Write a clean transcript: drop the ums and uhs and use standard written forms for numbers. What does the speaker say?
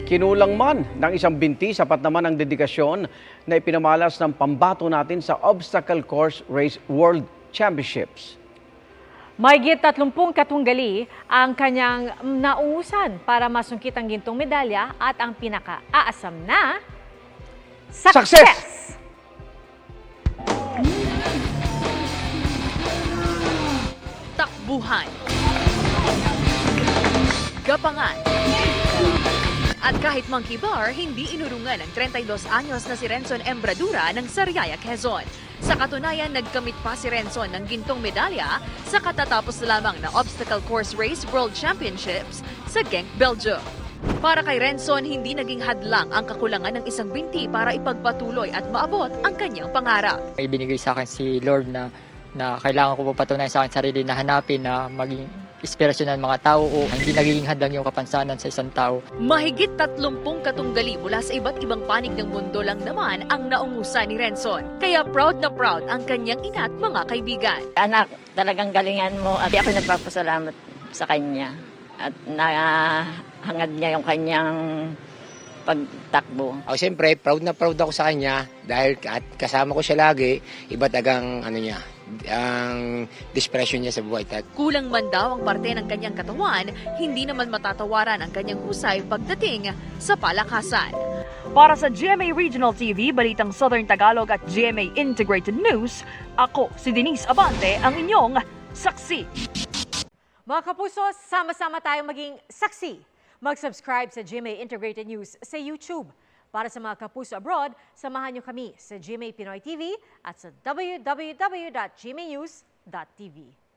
Kinulang man ng isang binti, sapat naman ang dedikasyon na ipinamalas ng pambato natin sa Obstacle Course Race World Championships. Mahigit 30 katunggali ang kanyang nauusan para masungkit ang gintong medalya at ang pinaka-aasam na success! Takbuhan, gapangan, at kahit monkey bar, hindi inurungan ng 32 anyos na si Renson Embradura ng Sariaya, Quezon. Sa katunayan, nagkamit pa si Renson ng gintong medalya sa katatapos lamang na Obstacle Course Race World Championships sa Genk, Belgium. Para kay Renson, hindi naging hadlang ang kakulangan ng isang binti para ipagpatuloy at maabot ang kanyang pangarap. May binigay sa akin si Lord na kailangan ko po patunayan sa akin sarili na hanapin na maging inspirasyon ng mga tao o hindi nagiging hadlang yung kapansanan sa isang tao. Mahigit 30 katunggali mula sa iba't ibang panig ng mundo lang naman ang naungusan ni Renson. Kaya proud na proud ang kanyang ina at mga kaibigan. Anak, talagang galingan mo at ako nagpapasalamat sa kanya at nahangad niya yung kanyang pagtakbo. Ako siyempre, proud na proud ako sa kanya dahil at kasama ko siya lagi, iba tagang ang dispression niya sa buhay. Kulang man daw ang parte ng kanyang katawan, hindi naman matatawaran ang kanyang husay pagdating sa palakasan. Para sa GMA Regional TV, Balitang Southern Tagalog at GMA Integrated News, ako si Denise Abante, ang inyong saksi. Mga kapuso, sama-sama tayong maging saksi. Mag-subscribe sa GMA Integrated News sa YouTube. Para sa mga kapuso abroad, samahan niyo kami sa GMA Pinoy TV at sa www.gmanews.tv.